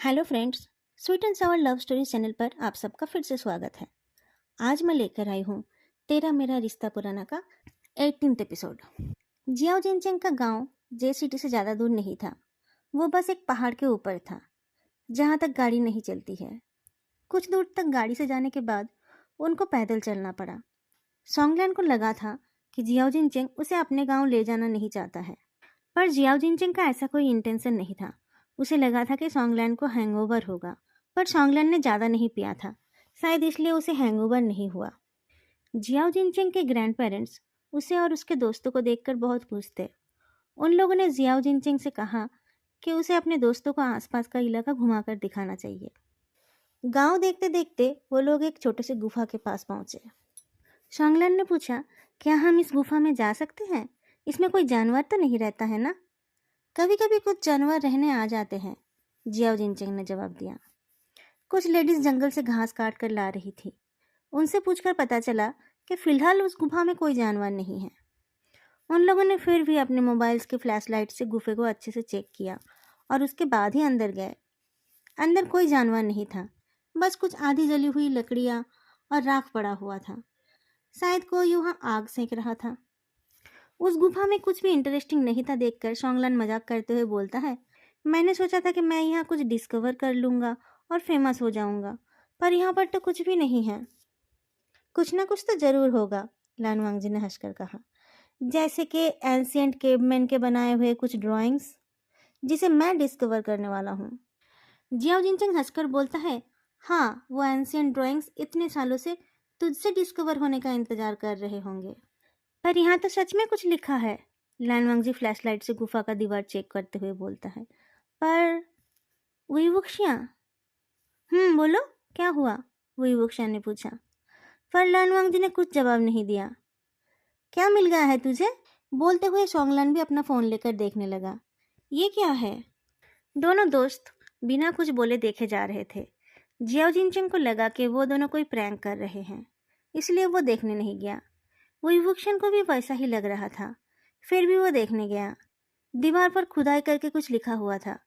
Hello friends. Sweet and Sawar love story channel पर आप सबका फिर से स्वागत है। आज मैं लेकर आई हूँ तेरा मेरा रिश्ता पुराना का 18th एपिसोड। जियाओ जिनचेंग का गांव जे सिटी से ज़्यादा दूर नहीं था। वो बस एक पहाड़ के ऊपर था जहाँ तक गाड़ी नहीं चलती है। कुछ दूर तक गाड़ी से जाने के बाद उनको पैदल चलना पड़ा। सोंगलैन को लगा था कि जियाओ जिनचेंग उसे अपने गाँव ले जाना नहीं चाहता है, पर जियाओ जिनचेंग का ऐसा कोई इंटेंशन नहीं था। उसे लगा था कि सोंगलैन को हैंगओवर होगा, पर सोंगलैन ने ज़्यादा नहीं पिया था, शायद इसलिए उसे हैंगओवर नहीं हुआ। जियाओ जिनचेंग के ग्रैंड पेरेंट्स उसे और उसके दोस्तों को देखकर बहुत खुश थे। उन लोगों ने जियाओ जिनचेंग से कहा कि उसे अपने दोस्तों को आसपास का इलाका घुमाकर दिखाना चाहिए। गांव देखते देखते वो लोग एक छोटे से गुफा के पास पहुंचे। सोंगलैन ने पूछा, क्या हम इस गुफा में जा सकते हैं? इसमें कोई जानवर तो नहीं रहता है ना? कभी कभी कुछ जानवर रहने आ जाते हैं, जियाओ जिनचेंग ने जवाब दिया। कुछ लेडीज जंगल से घास काट कर ला रही थी। उनसे पूछकर पता चला कि फिलहाल उस गुफा में कोई जानवर नहीं है। उन लोगों ने फिर भी अपने मोबाइल्स की फ्लैश लाइट से गुफे को अच्छे से चेक किया और उसके बाद ही अंदर गए। अंदर कोई जानवर नहीं था, बस कुछ आधी जली हुई लकड़ियाँ और राख पड़ा हुआ था। शायद कोई वहाँ आग सेंक रहा था। उस गुफा में कुछ भी इंटरेस्टिंग नहीं था देखकर सोंगलान मजाक करते हुए बोलता है, मैंने सोचा था कि मैं यहाँ कुछ डिस्कवर कर लूँगा और फेमस हो जाऊँगा, पर यहाँ पर तो कुछ भी नहीं है। कुछ ना कुछ तो जरूर होगा, लानवांगजी ने हंसकर कहा, जैसे कि एंशियंट केवमैन के बनाए हुए कुछ ड्राइंग्स जिसे मैं डिस्कवर करने वाला हूँ। जियाओ जिनचेंग हंसकर बोलता है, हाँ, वो एंशियंट ड्राइंग्स इतने सालों से तुझसे डिस्कवर होने का इंतजार कर रहे होंगे। पर यहाँ तो सच में कुछ लिखा है, लानवांगजी फ्लैशलाइट से गुफा का दीवार चेक करते हुए बोलता है। पर वुईवुक्शिया। बोलो, क्या हुआ? वुईवुक्शिया ने पूछा। पर लानवांगजी ने कुछ जवाब नहीं दिया। क्या मिल गया है तुझे? बोलते हुए सोंगलान भी अपना फ़ोन लेकर देखने लगा। ये क्या है? दोनों दोस्त बिना कुछ बोले देखे जा रहे थे। जियाओ जिनचेंग को लगा कि वो दोनों कोई प्रैंक कर रहे हैं, इसलिए वो देखने नहीं गया। वुईवुक्शियन को भी वैसा ही लग रहा था, फिर भी वो देखने गया। दीवार पर खुदाई करके कुछ लिखा हुआ था।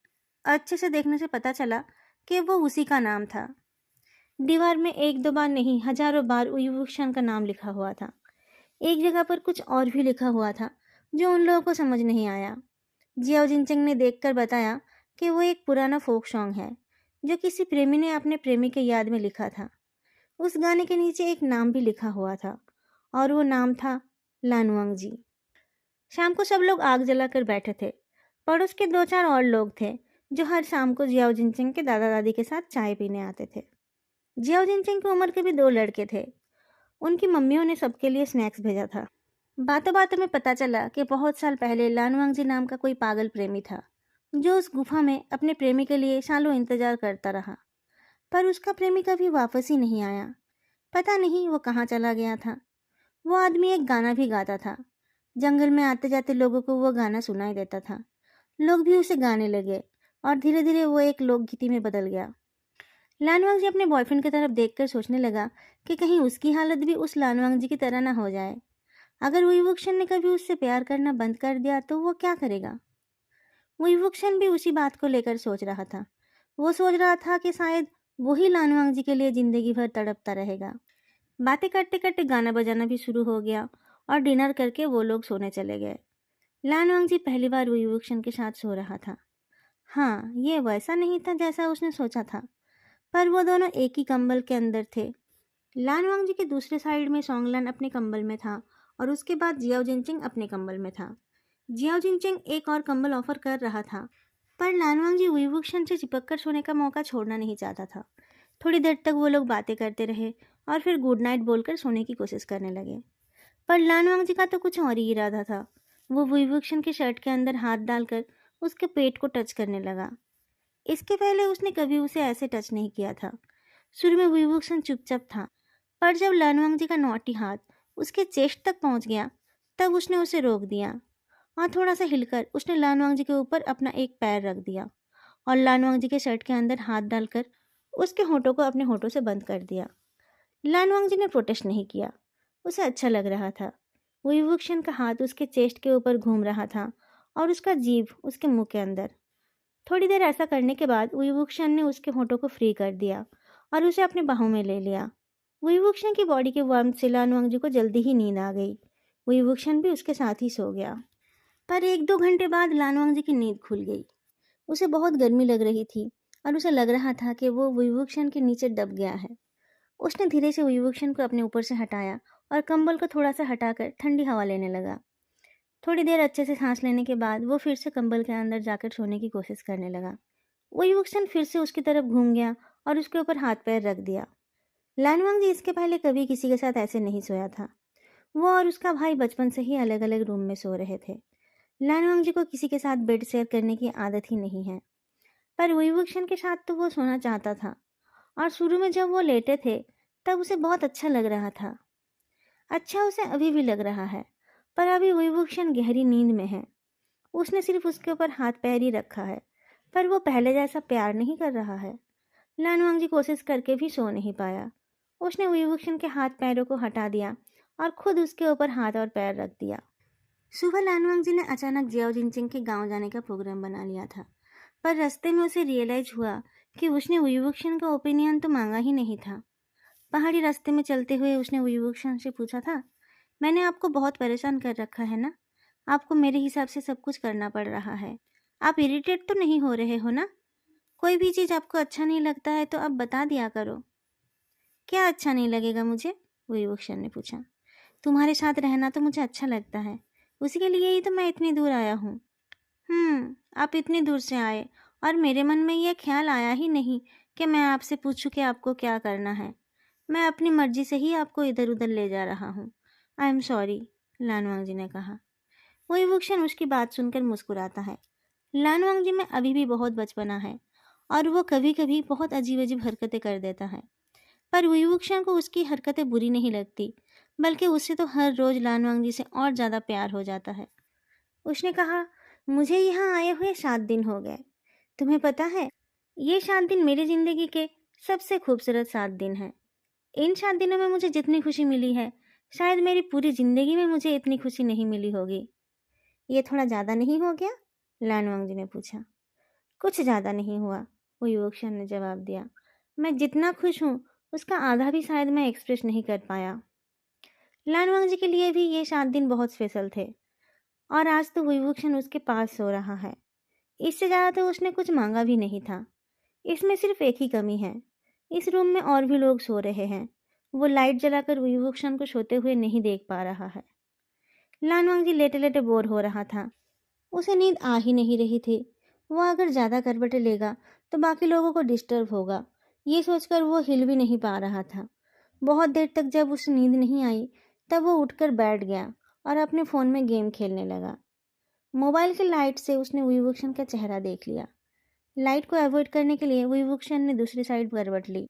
अच्छे से देखने से पता चला कि वो उसी का नाम था। दीवार में एक दो बार नहीं, हजारों बार वुईवुक्शियन का नाम लिखा हुआ था। एक जगह पर कुछ और भी लिखा हुआ था जो उन लोगों को समझ नहीं आया। जियाओ जिनचेंग ने देखकर बताया कि वो एक पुराना फोक सॉन्ग है जो किसी प्रेमी ने अपने प्रेमी के याद में लिखा था। उस गाने के नीचे एक नाम भी लिखा हुआ था और वो नाम था लानवांगजी। शाम को सब लोग आग जलाकर बैठे थे। पड़ोस के दो चार और लोग थे जो हर शाम को जियाओ जिनचेंग के दादा दादी के साथ चाय पीने आते थे। जियाओ जिनचेंग की उम्र के भी दो लड़के थे। उनकी मम्मियों ने सबके लिए स्नैक्स भेजा था। बातों बातों में पता चला कि बहुत साल पहले लानवांगजी नाम का कोई पागल प्रेमी था जो उस गुफा में अपने प्रेमी के लिए सालों इंतजार करता रहा, पर उसका प्रेमी कभी वापस ही नहीं आया। पता नहीं वो कहाँ चला गया था। वो आदमी एक गाना भी गाता था। जंगल में आते जाते लोगों को वो गाना सुनाई देता था। लोग भी उसे गाने लगे और धीरे धीरे वो एक लोकगीति में बदल गया। लानवांगजी अपने बॉयफ्रेंड की तरफ देखकर सोचने लगा कि कहीं उसकी हालत भी उस लानवांगजी की तरह ना हो जाए। अगर वुईवुक्शियन ने कभी उससे प्यार करना बंद कर दिया तो वो क्या करेगा? वुईवुक्शियन भी उसी बात को लेकर सोच रहा था। वो सोच रहा था कि शायद वही लानवांगजी के लिए जिंदगी भर तड़पता रहेगा। बातें करते करते गाना बजाना भी शुरू हो गया और डिनर करके वो लोग सोने चले गए। लानवांगजी पहली बार वुईवुक्शियन के साथ सो रहा था। हाँ, ये वैसा नहीं था जैसा उसने सोचा था, पर वो दोनों एक ही कंबल के अंदर थे। लानवांगजी के दूसरे साइड में सोंगलान अपने कंबल में था और उसके बाद जियाओ जिनचेंग अपने कंबल में था। जियाओ जिनचेंग एक और कंबल ऑफर कर रहा था, पर लानवांगजी वुईवुक्शियन से चिपक कर सोने का मौका छोड़ना नहीं चाहता था। थोड़ी देर तक वो लोग बातें करते रहे और फिर गुड नाइट बोलकर सोने की कोशिश करने लगे। पर लानवांगजी का तो कुछ और ही इरादा था। वो वुईवुक्शियन के शर्ट के अंदर हाथ डालकर उसके पेट को टच करने लगा। इसके पहले उसने कभी उसे ऐसे टच नहीं किया था। शुरू में वुईवुक्शियन चुपचाप था, पर जब लानवांगजी का नौटी हाथ उसके चेस्ट तक पहुंच गया तब उसने उसे रोक दिया और थोड़ा सा हिलकर उसने लानवांगजी के ऊपर अपना एक पैर रख दिया और लानवांगजी के शर्ट के अंदर हाथ डालकर उसके होठों को अपने होठों से बंद कर दिया। लानवांगजी ने प्रोटेस्ट नहीं किया, उसे अच्छा लग रहा था। वुईवुक्शियन का हाथ उसके चेस्ट के ऊपर घूम रहा था और उसका जीभ उसके मुंह के अंदर। थोड़ी देर ऐसा करने के बाद वुईवुक्शन ने उसके होठों को फ्री कर दिया और उसे अपनी बाहों में ले लिया। वुईवुक्शन की बॉडी के वार्मथ से लानवांगजी को जल्दी ही नींद आ गई। वुईवुक्शन भी उसके साथ ही सो गया। पर 1-2 घंटे बाद लानवांगजी की नींद खुल गई। उसे बहुत गर्मी लग रही थी और उसे लग रहा था कि वो वुईवुक्शन के नीचे दब गया है। उसने धीरे से वुईवुक्शन को अपने ऊपर से हटाया और कंबल को थोड़ा सा हटाकर ठंडी हवा लेने लगा। थोड़ी देर अच्छे से सांस लेने के बाद वो फिर से कंबल के अंदर जाकर सोने की कोशिश करने लगा। वुईवुक्शन फिर से उसकी तरफ घूम गया और उसके ऊपर हाथ पैर रख दिया। लानवांगजी इसके पहले कभी किसी के साथ ऐसे नहीं सोया था। वो और उसका भाई बचपन से ही अलग अलग रूम में सो रहे थे। लानवांगजी को किसी के साथ बेड शेयर करने की आदत ही नहीं है, पर वुईवुक्शन के साथ तो वो सोना चाहता था और शुरू में जब वो लेटे थे तब उसे बहुत अच्छा लग रहा था। अच्छा उसे अभी भी लग रहा है, पर अभी वुईवुक्शन गहरी नींद में है। उसने सिर्फ उसके ऊपर हाथ पैर ही रखा है, पर वो पहले जैसा प्यार नहीं कर रहा है। लानवांगजी कोशिश करके भी सो नहीं पाया। उसने वुईवुक्शन के हाथ पैरों को हटा दिया और खुद उसके ऊपर हाथ और पैर रख दिया। सुबह लानवांगजी ने अचानक जियाओ जिनचिंग के गांव जाने का प्रोग्राम बना लिया था, पर रास्ते में उसे रियलाइज हुआ कि उसने वुईवुक्शन का ओपिनियन तो मांगा ही नहीं था। पहाड़ी रास्ते में चलते हुए उसने वुईवुक्शन से पूछा था, मैंने आपको बहुत परेशान कर रखा है ना? आपको मेरे हिसाब से सब कुछ करना पड़ रहा है। आप इरिटेट तो नहीं हो रहे हो ना? कोई भी चीज़ आपको अच्छा नहीं लगता है तो अब बता दिया करो। क्या अच्छा नहीं लगेगा मुझे? वुईवुक्शन ने पूछा। तुम्हारे साथ रहना तो मुझे अच्छा लगता है, उसी के लिए ही तो मैं इतनी दूर आया हूँ। आप इतनी दूर से आए और मेरे मन में यह ख्याल आया ही नहीं कि मैं आपसे पूछूं कि आपको क्या करना है। मैं अपनी मर्जी से ही आपको इधर उधर ले जा रहा हूँ। आई एम सॉरी, लानवांगजी ने कहा। वुईवुक्शन उसकी बात सुनकर मुस्कुराता है। लानवांगजी में अभी भी बहुत बचपना है और वो कभी कभी बहुत अजीब अजीब हरकतें कर देता है, पर वुईवुक्शन को उसकी हरकतें बुरी नहीं लगती, बल्कि उससे तो हर रोज़ लानवांगजी से और ज़्यादा प्यार हो जाता है। उसने कहा, मुझे यहाँ आए हुए 7 दिन हो गए। तुम्हें पता है, ये 7 दिन मेरी ज़िंदगी के सबसे खूबसूरत 7 दिन हैं। इन 7 दिनों में मुझे जितनी खुशी मिली है, शायद मेरी पूरी ज़िंदगी में मुझे इतनी खुशी नहीं मिली होगी। ये थोड़ा ज़्यादा नहीं हो गया? लानवांगजी ने पूछा। कुछ ज़्यादा नहीं हुआ, वुईवुक्शन ने जवाब दिया। मैं जितना खुश हूँ उसका आधा भी शायद मैं एक्सप्रेस नहीं कर पाया। लानवांगजी के लिए भी ये 7 दिन बहुत स्पेशल थे और आज तो वुईवुक्शन उसके पास सो रहा है। इससे ज़्यादा तो उसने कुछ मांगा भी नहीं था। इसमें सिर्फ एक ही कमी है, इस रूम में और भी लोग सो रहे हैं। वो लाइट जलाकर वुईवुक्शन को सोते हुए नहीं देख पा रहा है। लानवांगजी लेटे लेटे बोर हो रहा था। उसे नींद आ ही नहीं रही थी। वो अगर ज़्यादा करवटें लेगा तो बाकी लोगों को डिस्टर्ब होगा, ये सोचकर वो हिल भी नहीं पा रहा था। बहुत देर तक जब उसे नींद नहीं आई तब वो उठकर बैठ गया और अपने फ़ोन में गेम खेलने लगा। मोबाइल की लाइट से उसने वुईवुक्शन का चेहरा देख लिया। लाइट को अवॉइड करने के लिए वुईवुक्शन ने दूसरी साइड करवट ली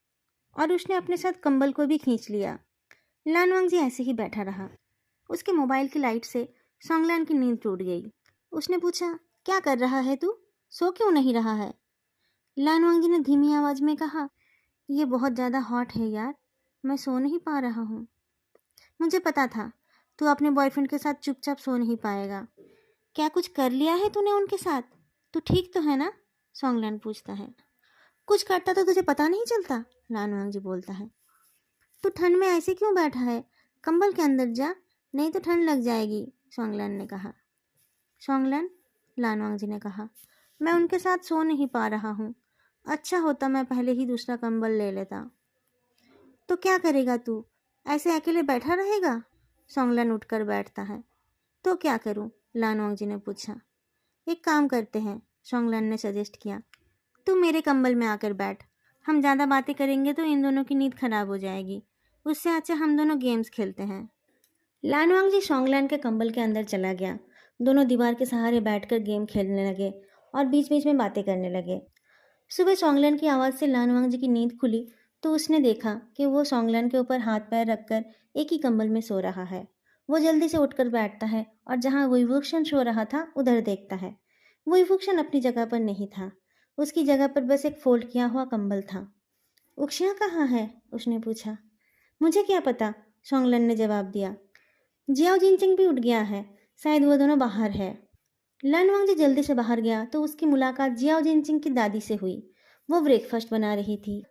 और उसने अपने साथ कंबल को भी खींच लिया। लानवांगजी ऐसे ही बैठा रहा। उसके मोबाइल की लाइट से सोंगलान की नींद टूट गई। उसने पूछा, क्या कर रहा है तू? सो क्यों नहीं रहा है? लानवांगजी ने धीमी आवाज़ में कहा, ये बहुत ज़्यादा हॉट है यार, मैं सो नहीं पा रहा हूँ। मुझे पता था तू अपने बॉयफ्रेंड के साथ चुपचाप सो नहीं पाएगा। क्या कुछ कर लिया है तूने उनके साथ? तू ठीक तो है ना? सोंगलान पूछता है। कुछ करता तो तुझे पता नहीं चलता, लानवांगजी बोलता है। तू ठंड में ऐसे क्यों बैठा है? कंबल के अंदर जा, नहीं तो ठंड लग जाएगी, सोंगलान ने कहा। सोंगलान, लानवांगजी ने कहा, मैं उनके साथ सो नहीं पा रहा हूँ। अच्छा होता मैं पहले ही दूसरा कंबल ले लेता। तो क्या करेगा तू? ऐसे अकेले बैठा रहेगा? सोंगलान उठकर बैठता है। तो क्या करूँ? लानवांगजी ने पूछा। एक काम करते हैं, सोंगलान ने सजेस्ट किया। तू मेरे कंबल में आकर बैठ। हम ज़्यादा बातें करेंगे तो इन दोनों की नींद खराब हो जाएगी। उससे अच्छा हम दोनों गेम्स खेलते हैं। लानवांगजी सोंगलान के कंबल के अंदर चला गया। दोनों दीवार के सहारे बैठकर गेम खेलने लगे और बीच बीच में बातें करने लगे। सुबह सोंगलान की आवाज़ से लानवांगजी की नींद खुली तो उसने देखा कि वो सोंगलान के ऊपर हाथ पैर रखकर एक ही कंबल में सो रहा है। वो जल्दी से उठकर बैठता है और जहाँ वुईवुक्शन सो रहा था उधर देखता है। वुईवुक्शन अपनी जगह पर नहीं था। उसकी जगह पर बस एक फोल्ड किया हुआ कंबल था। उक्शिया कहाँ है? उसने पूछा। मुझे क्या पता, सोंगलान ने जवाब दिया। जियाओ जिनचिंग भी उठ गया है, शायद वो दोनों बाहर है। लानवांगजी जल्दी से बाहर गया तो उसकी मुलाकात जियाओ जिनचिंग की दादी से हुई। वो ब्रेकफास्ट बना रही थी।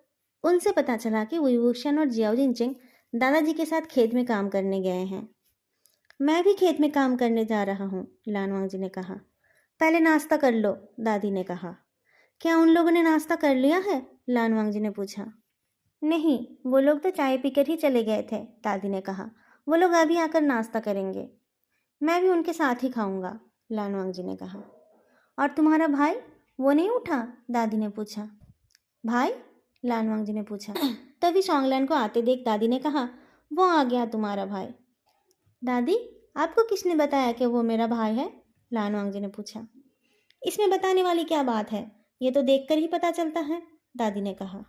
उनसे पता चला कि वुईवुक्शन और जियाओ जिनचिंग दादाजी के साथ खेत में काम करने गए हैं। मैं भी खेत में काम करने जा रहा हूँ, लानवांगजी ने कहा। पहले नाश्ता कर लो, दादी ने कहा। क्या उन लोगों ने नाश्ता कर लिया है? लानवांगजी ने पूछा। नहीं, वो लोग तो चाय पीकर ही चले गए थे, दादी ने कहा। वो लोग अभी आकर नाश्ता करेंगे। मैं भी उनके साथ ही खाऊंगा, लानवांगजी ने कहा। और तुम्हारा भाई, वो नहीं उठा? दादी ने पूछा। भाई? लानवांगजी ने पूछा। तभी सॉन्गलैन को आते देख दादी ने कहा, वो आ गया तुम्हारा भाई। दादी, आपको किसने बताया कि वो मेरा भाई है? लानवांगजी ने पूछा। इसमें बताने वाली क्या बात है, ये तो देखकर ही पता चलता है, दादी ने कहा।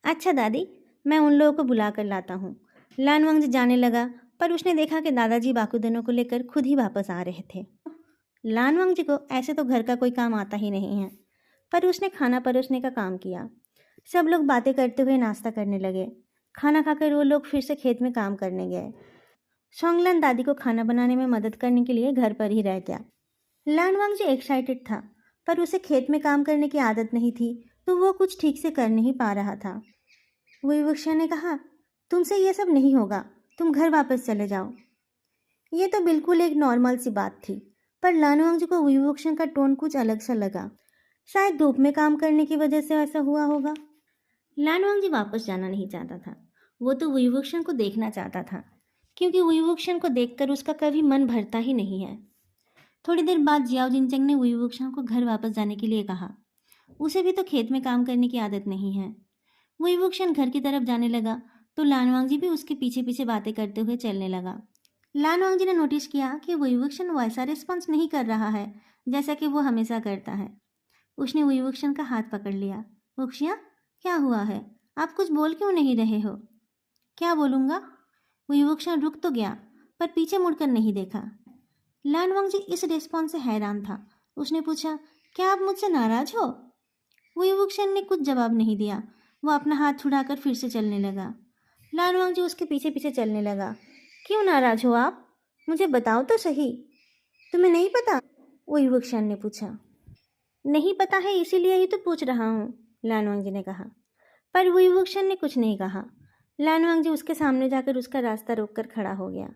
अच्छा दादी, मैं उन लोगों को बुला कर लाता हूँ। लानवांगजी जाने लगा, पर उसने देखा कि दादाजी बाकुदनों को लेकर खुद ही वापस आ रहे थे। लानवांगजी को ऐसे तो घर का कोई काम आता ही नहीं है, पर उसने खाना परोसने का काम किया। सब लोग बातें करते हुए नाश्ता करने लगे। खाना खाकर वो लोग फिर से खेत में काम करने गए। सॉन्गलैन दादी को खाना बनाने में मदद करने के लिए घर पर ही रह गया। लानवांगजी एक्साइटेड था, पर उसे खेत में काम करने की आदत नहीं थी, तो वो कुछ ठीक से कर नहीं पा रहा था। वुईवुक्शन ने कहा, तुमसे ये सब नहीं होगा, तुम घर वापस चले जाओ। ये तो बिल्कुल एक नॉर्मल सी बात थी, पर लानवांगजी को वुईवुक्शन का टोन कुछ अलग सा लगा। शायद धूप में काम करने की वजह से ऐसा हुआ होगा। लानवांगजी वापस जाना नहीं चाहता था। वो तो वुईवुक्शन को देखना चाहता था, क्योंकि वुईवुक्शन को देखकर उसका कभी मन भरता ही नहीं है। थोड़ी देर बाद जियाओ जिनचंग ने वुईवुक्शन को घर वापस जाने के लिए कहा। उसे भी तो खेत में काम करने की आदत नहीं है। वुईवुक्शन घर की तरफ जाने लगा तो लानवांगजी भी उसके पीछे पीछे बातें करते हुए चलने लगा। लानवांगजी ने नोटिस किया कि वुईवुक्शन वैसा रिस्पॉन्स नहीं कर रहा है जैसा कि वो हमेशा करता है। उसने वुईवुक्शन का हाथ पकड़ लिया। वुक्शिया, क्या हुआ है? आप कुछ बोल क्यों नहीं रहे हो? क्या बोलूँगा? वुईवुक्शन रुक तो गया, पर पीछे मुड़कर नहीं देखा। लानवांगजी इस रिस्पॉन्स से हैरान था। उसने पूछा, क्या आप मुझसे नाराज हो? वुईवुक्शन ने कुछ जवाब नहीं दिया। वो अपना हाथ छुड़ाकर फिर से चलने लगा। लानवांगजी उसके पीछे पीछे चलने लगा। क्यों नाराज हो आप? मुझे बताओ तो सही। तुम्हें नहीं पता? वुईवुक्शन ने पूछा। नहीं पता है, इसीलिए ही तो पूछ रहा हूँ, लानवांगजी ने कहा। पर वुईवुक्शन ने कुछ नहीं कहा। लानवांगजी उसके सामने जाकर उसका रास्ता रोककर खड़ा हो गया।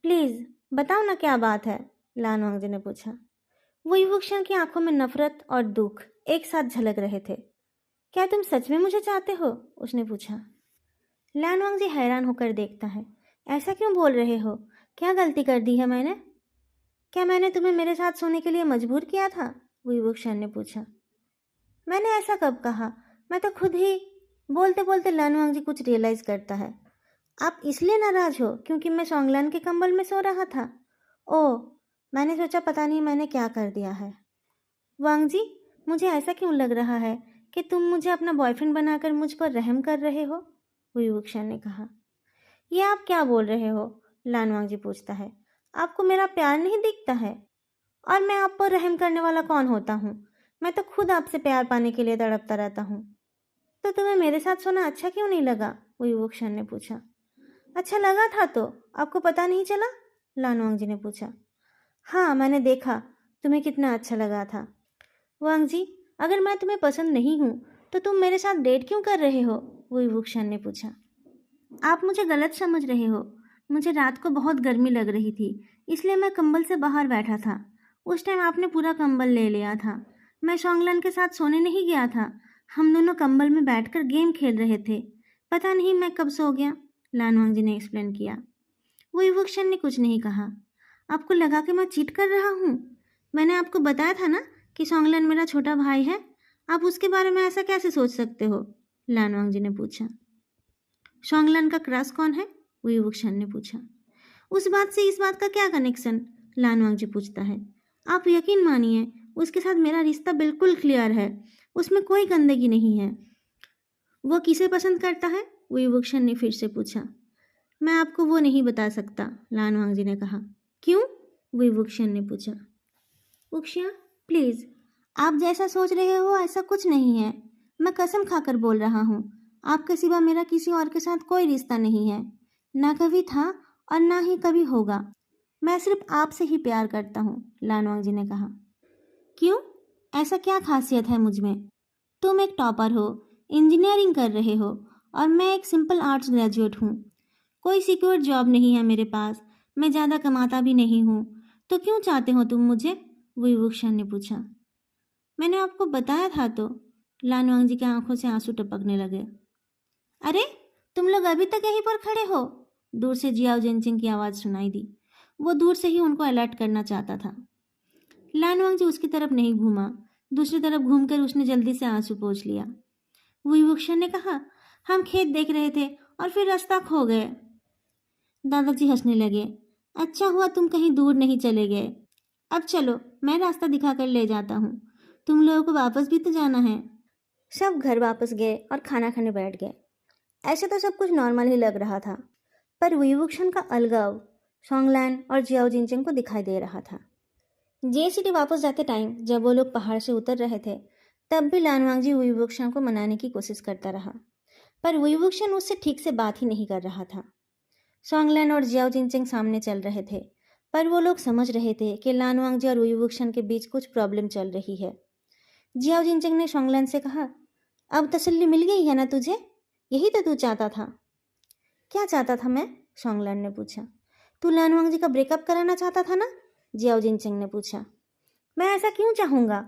प्लीज़ बताओ ना, क्या बात है? लानवांगजी ने पूछा। वुईवुक्शन की आंखों में नफरत और दुख एक साथ झलक रहे थे। क्या तुम सच में मुझे चाहते हो? उसने पूछा। लानवांगजी हैरान होकर देखता है। ऐसा क्यों बोल रहे हो? क्या गलती कर दी है मैंने? क्या मैंने तुम्हें मेरे साथ सोने के लिए मजबूर किया था? वुईवुक्शन ने पूछा। मैंने ऐसा कब कहा? मैं तो खुद ही। बोलते बोलते लानवांगजी कुछ रियलाइज करता है। आप इसलिए नाराज हो क्योंकि मैं सॉन्गलैन के कंबल में सो रहा था? ओह, मैंने सोचा पता नहीं मैंने क्या कर दिया है। वांगजी, मुझे ऐसा क्यों लग रहा है कि तुम मुझे अपना बॉयफ्रेंड बनाकर मुझ पर रहम कर रहे हो? वुईवुक्शन ने कहा। ये आप क्या बोल रहे हो? लानवांगजी पूछता है। आपको मेरा प्यार नहीं दिखता है? और मैं आप पर रहम करने वाला कौन होता हूँ? मैं तो खुद आपसे प्यार पाने के लिए तड़पता रहता हूँ। तो तुम्हें मेरे साथ सोना अच्छा क्यों नहीं लगा? वुईवुक्शन ने पूछा। अच्छा लगा था तो आपको पता नहीं चला? लानवांगजी ने पूछा। हाँ, मैंने देखा तुम्हें कितना अच्छा लगा था। वांगजी, अगर मैं तुम्हें पसंद नहीं हूँ तो तुम मेरे साथ डेट क्यों कर रहे हो? वुईवुक्शन ने पूछा। आप मुझे गलत समझ रहे हो। मुझे रात को बहुत गर्मी लग रही थी, इसलिए मैं कंबल से बाहर बैठा था। उस टाइम आपने पूरा कंबल ले लिया था। मैं सॉन्गलन के साथ सोने नहीं गया था। हम दोनों कंबल में बैठकर गेम खेल रहे थे। पता नहीं मैं कब सो गया, लानवांगजी ने एक्सप्लेन किया। वुईवुक्शन ने कुछ नहीं कहा। आपको लगा कि मैं चीट कर रहा हूँ? मैंने आपको बताया था ना कि सॉन्गलन मेरा छोटा भाई है। आप उसके बारे में ऐसा कैसे सोच सकते हो? लानवांगजी ने पूछा। सॉन्गलन का क्रश कौन है? वुईवुक्शन ने पूछा। उस बात से इस बात का क्या कनेक्शन? लानवांगजी पूछता है। आप यकीन मानिए, उसके साथ मेरा रिश्ता बिल्कुल क्लियर है। उसमें कोई गंदगी नहीं है। वो किसे पसंद करता है? वुईवुक्शन ने फिर से पूछा। मैं आपको वो नहीं बता सकता, लानवांगजी ने कहा। क्यों? वुईवुक्शन ने पूछा। वुक्शिया, प्लीज़, आप जैसा सोच रहे हो ऐसा कुछ नहीं है। मैं कसम खाकर बोल रहा हूँ, आपके सिवा मेरा किसी और के साथ कोई रिश्ता नहीं है। ना कभी था और ना ही कभी होगा। मैं सिर्फ आपसे ही प्यार करता हूँ, लानवांग जी ने कहा। क्यों? ऐसा क्या खासियत है मुझ में? तुम एक टॉपर हो, इंजीनियरिंग कर रहे हो, और मैं एक सिंपल आर्ट्स ग्रेजुएट हूँ। कोई सिक्योर जॉब नहीं है मेरे पास, मैं ज़्यादा कमाता भी नहीं हूँ, तो क्यों चाहते हो तुम मुझे? विभूषण ने पूछा। मैंने आपको बताया था तो। लानवांग जी की आंखों से आंसू टपकने लगे। अरे, तुम लोग अभी तक यहीं पर खड़े हो? दूर से जियाओ जिनचिंग की आवाज़ सुनाई दी। वो दूर से ही उनको अलर्ट करना चाहता था। लानवांग जी उसकी तरफ नहीं घूमा। दूसरी तरफ घूमकर उसने जल्दी से आंसू पोंछ लिया। विभूषण ने कहा, हम खेत देख रहे थे और फिर रास्ता खो गए। दादाजी हंसने लगे। अच्छा हुआ तुम कहीं दूर नहीं चले गए। अब चलो, मैं रास्ता दिखाकर ले जाता हूँ। तुम लोगों को वापस भी तो जाना है। सब घर वापस गए और खाना खाने बैठ गए। ऐसे तो सब कुछ नॉर्मल ही लग रहा था, पर विभूषण का अलगाव सोंगलैन और जियाओ जिनचेंग को दिखाई दे रहा था। जे सिटी वापस जाते टाइम जब वो लोग पहाड़ से उतर रहे थे, तब भी लानवांग जी विभूषण को मनाने की कोशिश करता रहा, पर विभूषण उससे ठीक से बात ही नहीं कर रहा था। सोंगलैन और जियाओ जिनचेंग सामने चल रहे थे, पर वो लोग समझ रहे थे कि लानवांग जी और विभूषण के बीच कुछ प्रॉब्लम चल रही है। जियाओ जिनचेंग ने सोंगलैन से कहा, अब तसल्ली मिल गई है ना तुझे? यही तो तू चाहता था। क्या चाहता था मैं? सोंगलैन ने पूछा। तू लानवांग जी का ब्रेकअप कराना चाहता था ना? जियाओ जिनचेंग ने पूछा। मैं ऐसा क्यों चाहूँगा?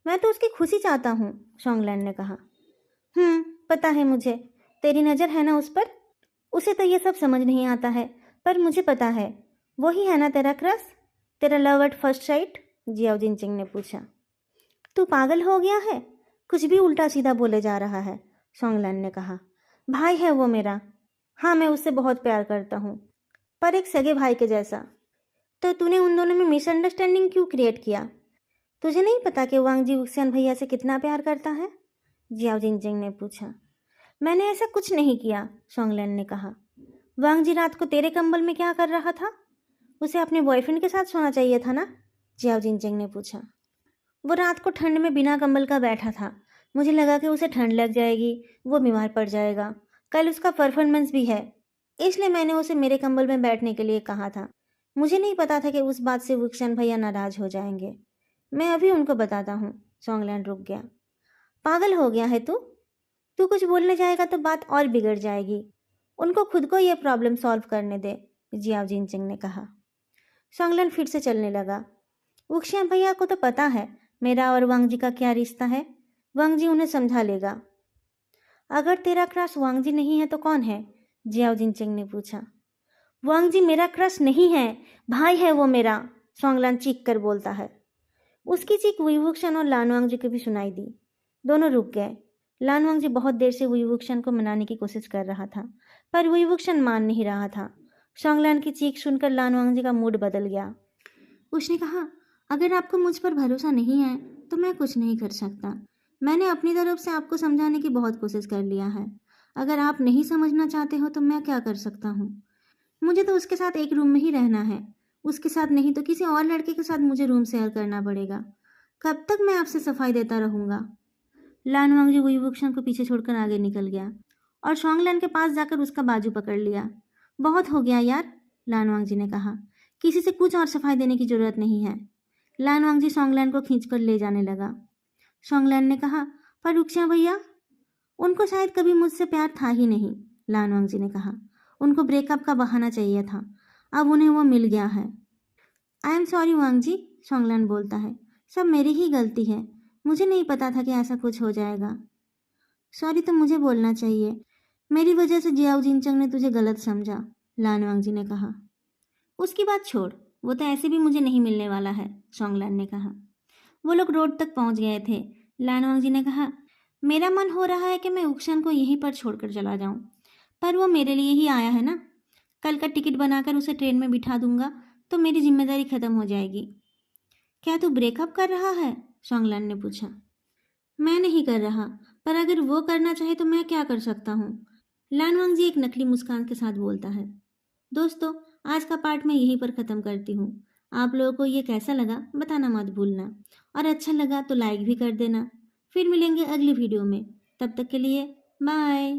मैं तो उसकी खुशी चाहता हूँ, सोंगलैन ने कहा। पता है मुझे, तेरी नज़र है ना उस पर। उसे तो ये सब समझ नहीं आता है, पर मुझे पता है। वही है ना तेरा क्रश, तेरा love at first sight? Xiao Jincheng ने पूछा। तू पागल हो गया है? कुछ भी उल्टा सीधा बोले जा रहा है, सोंगलैन ने कहा। भाई है वो मेरा। हाँ, मैं उससे बहुत प्यार करता हूँ, पर एक सगे भाई के जैसा। तो तूने उन दोनों में मिसअंडरस्टैंडिंग क्यों क्रिएट किया? तुझे नहीं पता कि वांग जी उक्सियन भैया से कितना प्यार करता है? जियाओ जिनजिंग ने पूछा। मैंने ऐसा कुछ नहीं किया, सोंगलैन ने कहा। वांग जी रात को तेरे कंबल में क्या कर रहा था? उसे अपने बॉयफ्रेंड के साथ सोना चाहिए था ना? जियाओ जिनजिंग ने पूछा। वो रात को ठंड में बिना कंबल का बैठा था। मुझे लगा कि उसे ठंड लग जाएगी, वो बीमार पड़ जाएगा। कल उसका परफॉर्मेंस भी है, इसलिए मैंने उसे मेरे कंबल में बैठने के लिए कहा था। मुझे नहीं पता था कि उस बात से वुक्सन भैया नाराज हो जाएंगे। मैं अभी उनको बताता हूँ। सोंगलैन रुक गया। पागल हो गया है तू? तू कुछ बोलने जाएगा तो बात और बिगड़ जाएगी। उनको खुद को यह प्रॉब्लम सॉल्व करने दे, जियाओ जिनचिंग ने कहा। सोंगलैन फिर से चलने लगा। वुक्सियान भैया को तो पता है मेरा और वांग जी का क्या रिश्ता है। वांग जी उन्हें समझा लेगा। अगर तेरा क्रश वांग जी नहीं है तो कौन है? जियाओ जिनचिंग ने पूछा। वांग जी मेरा क्रश नहीं है, भाई है वो मेरा, सोंगलैन चीख कर बोलता है। उसकी चीख विभूषण और लानवांग जी को भी सुनाई दी। दोनों रुक गए। लानवांग जी बहुत देर से विभूषण को मनाने की कोशिश कर रहा था, पर विभूषण मान नहीं रहा था। सोंगलैन की चीख सुनकर लानवांग जी का मूड बदल गया। उसने कहा, अगर आपको मुझ पर भरोसा नहीं है तो मैं कुछ नहीं कर सकता। मैंने अपनी तरफ से आपको समझाने की बहुत कोशिश कर लिया है। अगर आप नहीं समझना चाहते हो तो मैं क्या कर सकता हूँ? मुझे तो उसके साथ एक रूम में ही रहना है। उसके साथ नहीं तो किसी और लड़के के साथ मुझे रूम शेयर करना पड़ेगा। कब तक मैं आपसे सफाई देता रहूँगा? लानवांग जी विभूषण को पीछे छोड़कर आगे निकल गया और सोंगलैन के पास जाकर उसका बाजू पकड़ लिया। बहुत हो गया यार, लानवांग जी ने कहा। किसी से कुछ और सफाई देने की जरूरत नहीं है। लानवांग जी सोंगलैन को खींचकर ले जाने लगा। सोंगलैन ने कहा, पर रुक्सिया भैया? उनको शायद कभी मुझसे प्यार था ही नहीं, लानवांग जी ने कहा। उनको ब्रेकअप का बहाना चाहिए था, अब उन्हें वो मिल गया है। आई एम सॉरी वांग जी, सोंगलैन बोलता है। सब मेरी ही गलती है, मुझे नहीं पता था कि ऐसा कुछ हो जाएगा। सॉरी तो मुझे बोलना चाहिए। मेरी वजह से जियाओ जिनचंग ने तुझे गलत समझा, लानवांग जी ने कहा। उसकी बात छोड़, वो तो ऐसे भी मुझे नहीं मिलने वाला है, सोंगलैन ने कहा। वो लोग रोड तक पहुंच गए थे। लानवांग जी ने कहा, मेरा मन हो रहा है कि मैं उक्सन को यहीं पर छोड़कर चला जाऊं, पर वो मेरे लिए ही आया है ना। कल का टिकट बनाकर उसे ट्रेन में बिठा दूंगा तो मेरी जिम्मेदारी खत्म हो जाएगी। क्या तू ब्रेकअप कर रहा है? सोंगलैन ने पूछा। मैं नहीं कर रहा, पर अगर वो करना चाहे तो मैं क्या कर सकता हूँ? लानवांग जी एक नकली मुस्कान के साथ बोलता है। दोस्तों, आज का पार्ट मैं यहीं पर ख़त्म करती हूँ। आप लोगों को ये कैसा लगा बताना मत भूलना, और अच्छा लगा तो लाइक भी कर देना। फिर मिलेंगे अगली वीडियो में। तब तक के लिए बाय।